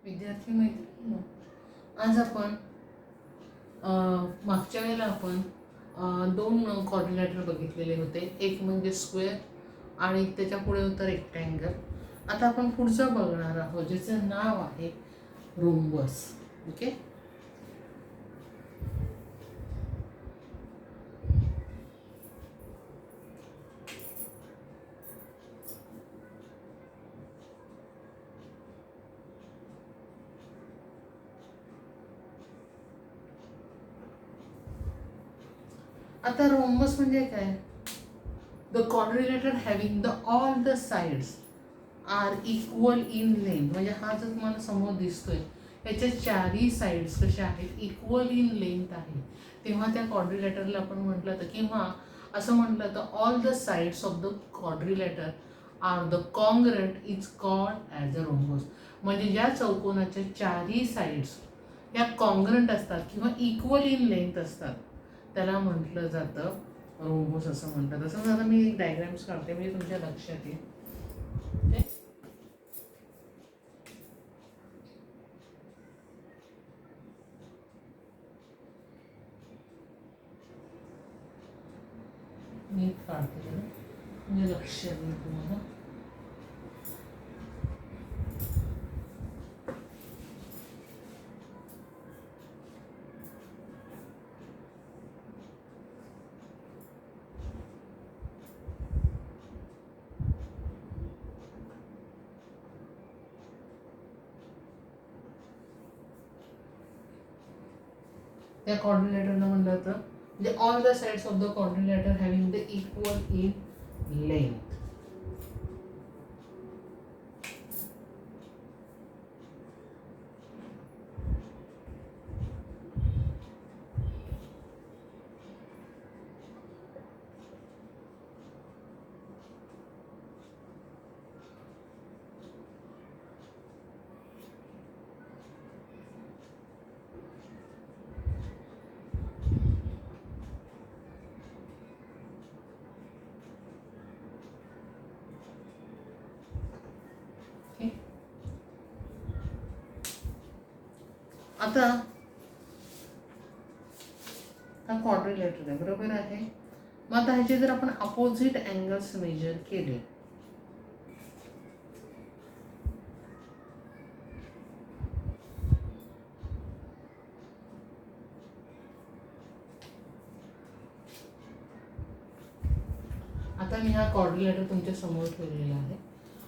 विद्यार्थी मैत्रिणींनो, आज आपण मागच्या वेळेला आपण दोन कॉर्डिनेटर बघितलेले होते. एक म्हणजे स्क्वेअर आणि त्याच्या पुढे होतं रेक्टँगल. आता आपण पुढचं बघणार आहोत ज्याचं नाव आहे रोम्बस. ओके. आता रोम्बस म्हणजे काय? The quadrilateral having the all the sides are equal in length. म्हणजे हा जो तुम्हाला समोर दिसतोय याच्या चारही साइड्स कशा आहेत, इक्वल इन लेंथ आहे. तेव्हा त्या क्वाड्रिलॅटरला आपण म्हटलं तर, किंवा असं म्हटलं तर all the sides of the quadrilateral are the congruent is called as a rhombus. म्हणजे ज्या चौकोनाच्या चारही साइड्स या कॉन्ग्रंट असतात किंवा इक्वल इन लेंथ असतात त्याला म्हटलं जातं रोम्बस असं म्हणतात. तसं आता मी एक डायग्राम्स काढते म्हणजे तुमच्या लक्षात येईल. नीट काढते म्हणजे लक्षात येईल तुम्हाला. त्या quadrilateral म्हणलं तर म्हणजे all the sides of the quadrilateral having the equal in length. आता हा क्वाड्रिलॅटरल आहे, बरोबर आहे. मग आता ह्याचे जर आपण अपोजिट अँगल्स मेजर केले आता मी हा क्वाड्रिलॅटर तुमच्या समोर ठेवलेला आहे.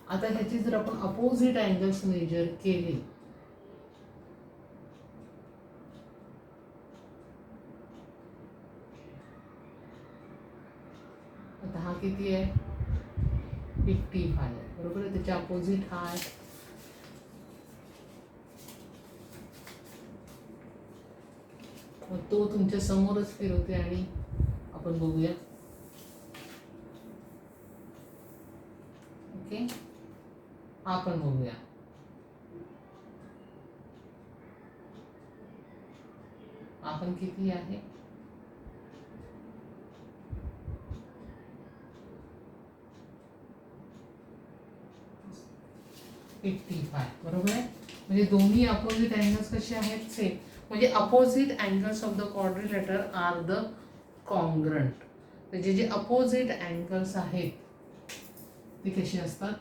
आता ह्याची जर आपण अपोजिट अँगल्स मेजर केले आता हा किती आहे, 55 आहे, बरोबर आहे. त्याच्या अपोजिट हा आहे मग तो तुमच्या समोरच फिरवते आणि आपण बघूया. ओके, हा पण बघूया. आपण किती आहे, 55, बरोबर आहे. म्हणजे दोन्ही अपोजिट अँगल्स कसे आहेत, सेम. म्हणजे opposite angles of the quadrilateral are the congruent. म्हणजे जे अपोजिट अँगल्स आहेत ते कसे असतात,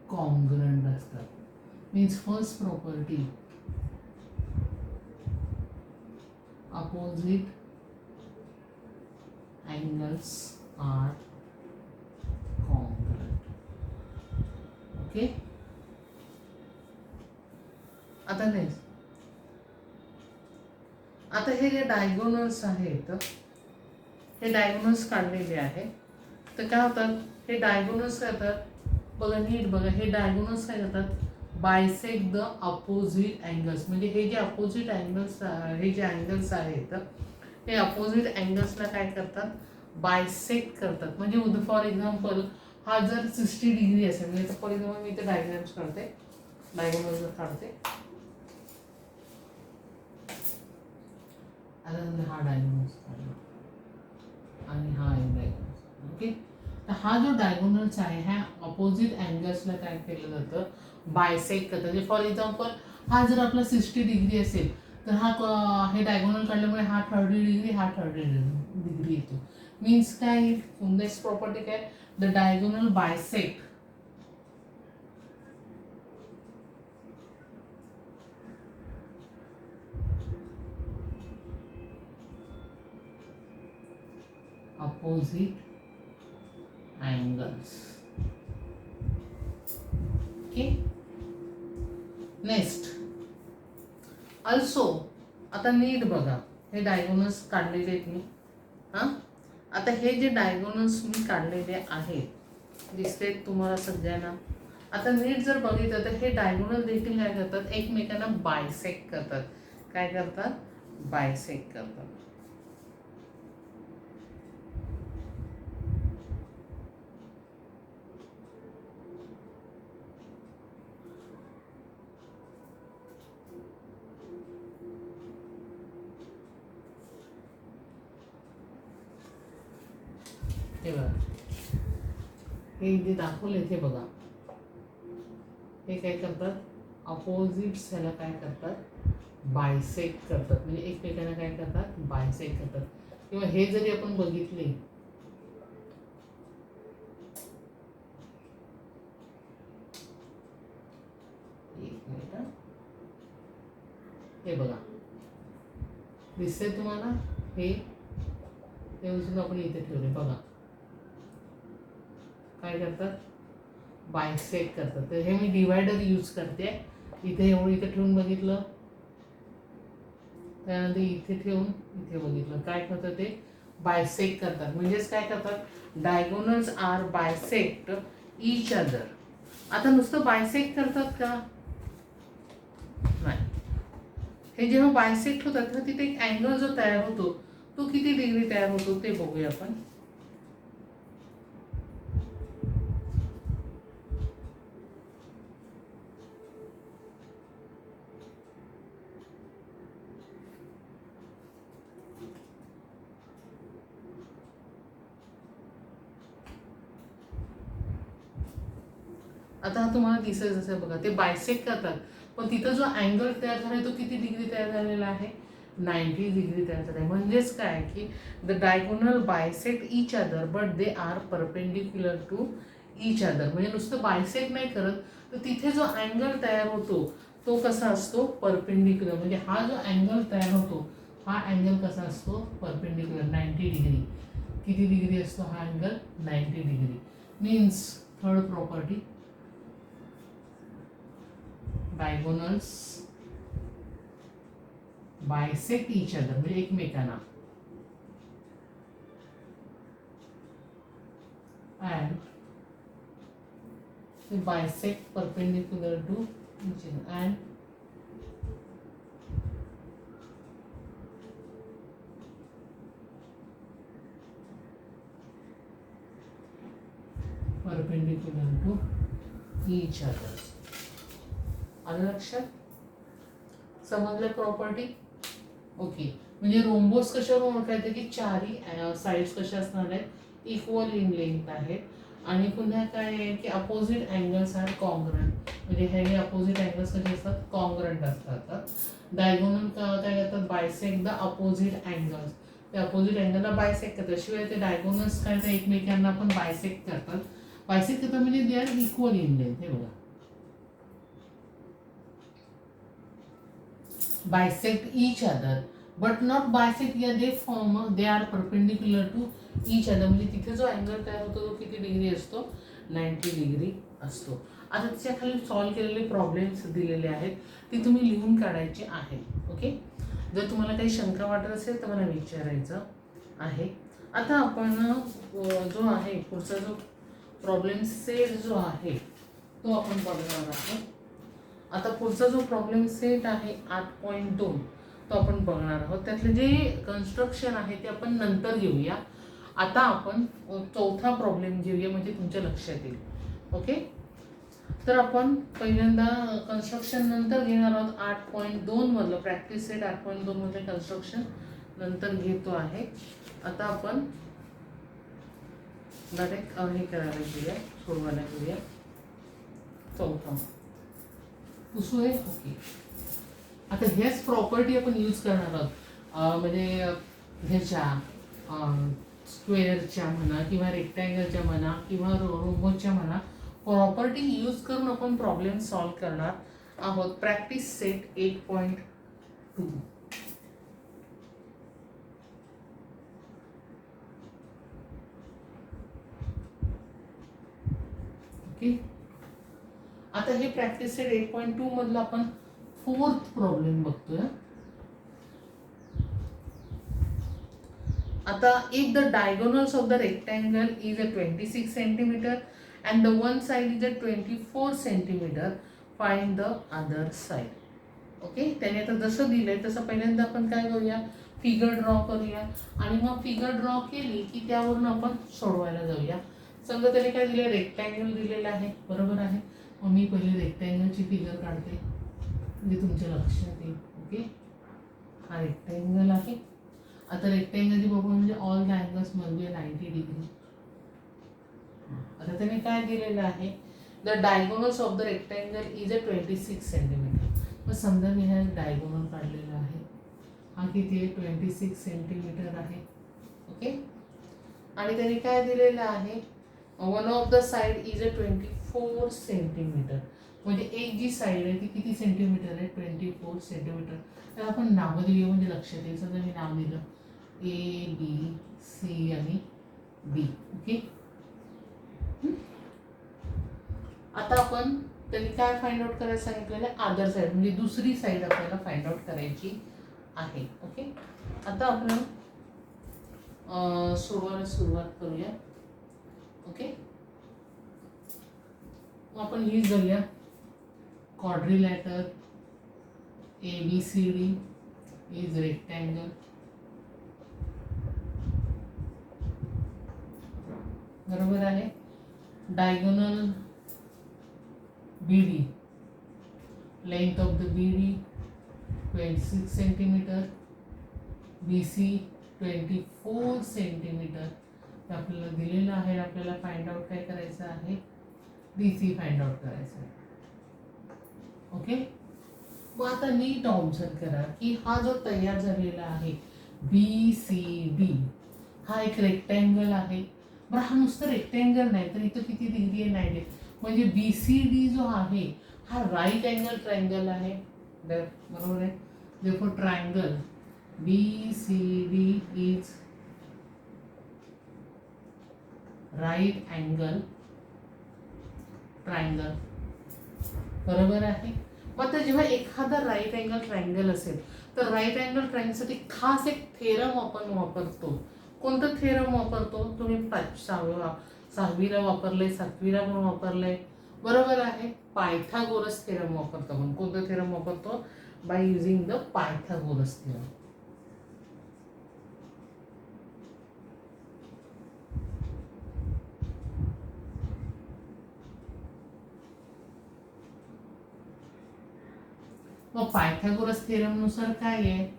कॉन्ग्रंट असतात. Means first property, opposite angles are congruent. Okay. आता नाही, आता हे जे डायगोनल्स आहेत हे डायगोनल्स काढलेले आहे तर काय होतात, हे डायगोनल्स काय होतात बघा, नीट बघा. हे डायगोनल्स काय करतात, बायसेक्ट द अपोजिट अँगल्स. म्हणजे हे जे अपोजिट अँगल्स, हे जे अँगल्स आहेत हे अपोजिट अँगल्सला काय करतात, बायसेक्ट करतात. म्हणजे फॉर एक्झाम्पल हा जर 60 डिग्री असेल, म्हणजे फॉर एक्झाम्पल मी इथे डायग्राम्स काढते, डायगोनल्स काढते. आता हा डायगोनल्स काढला आणि हा एक डायगोनल्स. ओके. तर हा जो डायगोनल्स आहे ह्या अपोजिट अँगल्सला काय केलं जातं, बायसेक्ट करतात. म्हणजे फॉर एक्झाम्पल हा जर आपला 60 डिग्री असेल तर हे डायगोनल काढल्यामुळे हा 30 डिग्री, हा 30 डिग्री येतो. मीन्स काय, नेक्स्ट प्रॉपर्टी काय, the diagonal bisect opposite angles. Okay. Next also, आता नीट बघा, हे डायगोनल्स काढलेले आहेत मी. हां, आता हे जे डायगोनल्स मी काढलेले आहेत दिसते तुम्हाला सगळ्यांना. आता नीट जर बघितलं तर हे डायगोनल देखील काय करतात, एकमेकांना बायसेक्ट करतात. काय करतात, बायसेक्ट करतात. हे बघा, हे जे दाखवले ते बघा, हे काय करतात, अपोजिट्स ह्याला काय करतात, बायसेक्ट करतात. म्हणजे एकमेकांना काय करतात, बायसेक्ट करतात. किंवा हे जरी आपण बघितले, एक मिनिट, हे बघा दिसतंय तुम्हाला, हे उचलून आपण इथे ठेवले बघा, काय करतात, बायसेक्ट करतात. तर हे मी डिवायडर यूज करते. इथे एवढं इथे ठेवून बघितलं, त्यानंतर इथे ठेवून इथे बघितलं, काय करतात, ते बायसेक्ट करतात. म्हणजेच काय करतात, diagonals are bisect each other. आता नुसतं बायसेक्ट करतात का, नाही. हे जेव्हा बायसेक्ट होतात तेव्हा तिथे एक अँगल जो तयार होतो तो किती डिग्री तयार होतो ते बघूया आपण. आता हा तुम्हाला दिसेल जसं बघा, ते बायसेक्ट करतात, पण तिथं जो अँगल तयार झाला तो किती डिग्री तयार झालेला आहे, 90 डिग्री तयार झाला आहे. म्हणजेच काय की the diagonal bisect each other but they are perpendicular to each other. म्हणजे नुसतं बायसेक्ट नाही करत, तर तिथे जो अँगल तयार होतो तो कसा असतो, परपेंडिक्युलर. म्हणजे हा जो अँगल तयार होतो हा अँगल कसा असतो, परपेंडिक्युलर, 90 डिग्री. किती डिग्री असतो हा angle, 90 degree. Means third property, diagonals bisect each other, म्हणजे एकमेकांना, and they bisect perpendicular to each other and perpendicular to each other. आलं लक्षात, समजलं प्रॉपर्टी. ओके. म्हणजे रोम्बोस कशावर ओळखायचं की चारही साइड्स कशा असणार आहेत, इक्वल इन लेंथ आहेत. आणि पुन्हा काय आहे की अपोजिट अँगल्स आर कॉन्ग्रंट. म्हणजे हे अपोजिट अँगल्स कसे असतात, कॉन्ग्रंट असतात. डायगोनल काय करतात, बायसेक्ट द अपोजिट अँगल्स. ते अपोजिट अँगलला बायसेक्ट करतात. शिवाय ते डायगोनल्स काय ते एकमेकांना पण बायसेक्ट करतात. बायसेक्ट करतात म्हणजे they are equal in length. हे बघा, bisect each other but not bisect, या they form, they are perpendicular to each other. म्हणजे तिथे जो अँगल तयार होतो तो किती डिग्री असतो, 90 डिग्री असतो. आता त्याच्या खाली सॉल्व्ह केलेले प्रॉब्लेम्स दिलेले आहेत, ते तुम्ही लिहून काढायचे आहेत. ओके. जर तुम्हाला काही शंका वाटत असेल तर मला विचारायचं आहे. आता आपण जो आहे पुढचा जो प्रॉब्लेम सेट जो आहे तो आपण बघणार आहोत. आता पुढचा जो प्रॉब्लेम सेट आहे 8.2 तो आपण बघणार आहोत. त्यातले जे कन्स्ट्रक्शन आहे ते आपण नंतर घेऊया. आता आपण चौथा प्रॉब्लेम घेऊया, म्हणजे तुमच्या लक्षात येईल. ओके. तर आपण पहिल्यांदा कन्स्ट्रक्शन नंतर घेणार आहोत. 8.2 मधलं प्रॅक्टिस सेट 8.2 मधले कन्स्ट्रक्शन नंतर घेतो आहे. आता आपण डायरेक्ट हे करायला घेऊया, सोडवायला घेऊया. चौथा पुसू आहे. ओके. आता ह्याच प्रॉपर्टी आपण यूज करणार आहोत. म्हणजे ह्याच्या स्क्वेअरच्या म्हणा किंवा रेक्टँगलच्या म्हणा किंवा रोबोच्या म्हणा, प्रॉपर्टी यूज करून आपण प्रॉब्लेम सॉल्व करणार आहोत. Practice set 8.2. ओके. आता हे प्रॅक्टिस सेट 8.2 मधलं आपण 4th प्रॉब्लेम बघतोय. आता if the diagonals of the rectangle is a 26 centimeter and the one side is a 24 centimeter, find the other side. Okay. त्याने आता जसं दिलंय तसं पहिल्यांदा आपण काय करूया, फिगर ड्रॉ करूया आणि मग फिगर ड्रॉ केली की त्यावरून आपण सोडवायला जाऊया. समजा त्याने काय दिलं, रेक्टँगल दिलेलं आहे, बरोबर आहे. मग मी पहिले रेक्टँगलची फिगर काढते म्हणजे तुमच्या लक्षात येईल. ओके. हा रेक्टँगल आहे. आता रेक्टँगलची बघू म्हणजे all the angles must be 90 degree. आता त्याने काय दिलेलं आहे, the diagonals of the rectangle is a 26 centimetre. मग समजा मी हा डायगोनल काढलेला आहे, हा किती आहे, 26 सेंटीमीटर आहे. ओके. आणि त्याने काय दिलेलं आहे, one of the side is a 24 centimetre. म्हणजे एक जी साईड आहे ती किती सेंटीमीटर आहे, 24 सेंटीमीटर. तर आपण नावं दिली म्हणजे लक्षात येईल. समजा मी नाव दिलं ABC आणि B. ओके. आता आपण त्यांनी काय फाइंड आउट करायला सांगितलेलं आहे, अदर साईड म्हणजे दुसरी साईड आपल्याला फाइंड आउट करायची आहे. ओके. आता आपण सोडवायला सुरुवात करूया. ओके. मग आपण ही जाऊया, quadrilateral ABCD is rectangle. बरोबर आहे. Diagonal BD, length of the BD 26 centimetre, BC 24 centimetre. आपल्याला दिलेलं आहे. आपल्याला फाइंड आउट काय करायचं आहे, DC फाइंड आउट करायचं आहे. ओके. मग आता नीट ऑब्झर्व करा की हा जो तयार झालेला आहे BCD हा एक रेक्टँगल आहे. बरं, हा नुसतं रेक्टँगल नाही तर इथं किती डिग्री आहे, 90. म्हणजे BCD जो आहे हा राईट अँगल ट्रायंगल आहे. बरोबर आहे. Therefore triangle BCD is right angle triangle. बरोबर आहे. मग जेव्हा एखादा राईट अँगल ट्रायंगल असेल तर राईट अँगल ट्रायंगलसाठी खास एक थेरम आपण वापरतो. कोणतं थेरम वापरतो, तुम्ही 6वीला वापरलंय, 7वीला पण वापरलंय. बरोबर आहे. पायथागोरस थेरम वापरतो आपण. कोणतं थेरम वापरतो, by using the Pythagoras theorem. मग पायथागोरस थेरम नुसार काय आहे,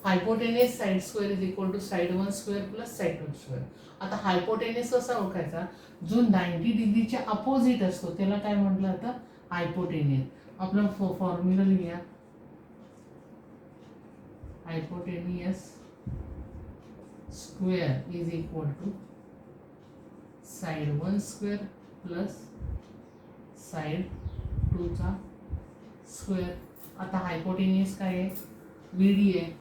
hypotenuse side square is equal to side 1 square plus side 2 square. आता हायपोटेनियस कसा ओळखायचा, जो 90 डिग्रीच्या अपोजिट असतो त्याला काय म्हटलं जातं, हायपोटेनियस. आपला फॉर्म्युला लिहूया, hypotenuse square is equal to side 1 square plus side 2 चा स्क्वेअर. आता हायपोटेनियस काय आहे, BD आहे.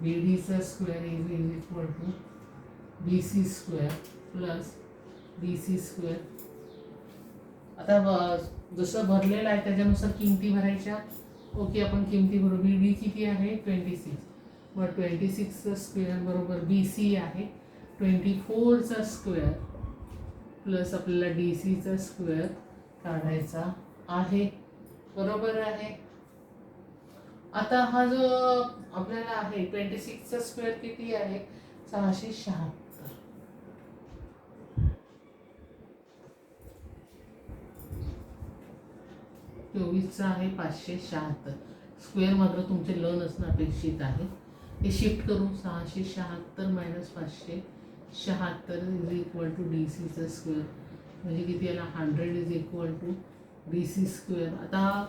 BDचा square is equal to BC square plus DC square. आता जसं भरलेलं आहे त्याच्यानुसार किमती भरायच्या. ओके. आपण किमती भरू. BD किती आहे, 26. मग 26चा स्क्वेअर बरोबर BC आहे 24चा स्क्वेअर प्लस आपल्याला DCचा स्क्वेअर काढायचा आहे. बरोबर आहे. आता हा जो आपल्याला आहे 26चा स्क्वेअर किती आहे, 676. 24चा आहे 576. स्क्वेअर मात्र तुमचे ल नसणं अपेक्षित आहे. हे शिफ्ट करू, 676 minus 76 is equal to D सीचं स्क्वेअर, म्हणजे किती आला 100 is equal to D C square. आता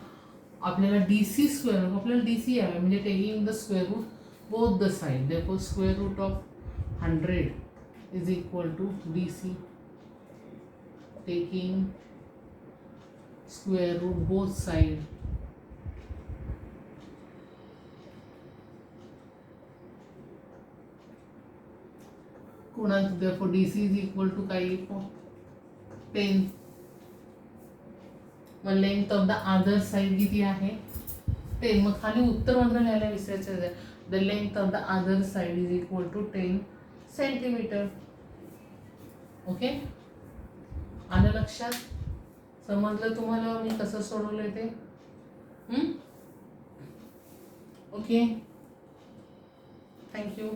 आपल्याला डी सी स्क्वेअर आपल्याला डी सी आहे म्हणजे taking the square root both the side, therefore square root of 100 is equal to D C, taking square root both side. कोणाच therefore DC is equal to काय 10. मग length of the other side किती आहे 10. मग खाली उत्तर मात्र लिहायला विसरायचं आहे. The length of the other side is equal to 10 centimetre. Okay, आलं लक्षात? समजलं तुम्हाला मी कसं सोडवलं ते? Okay, thank you.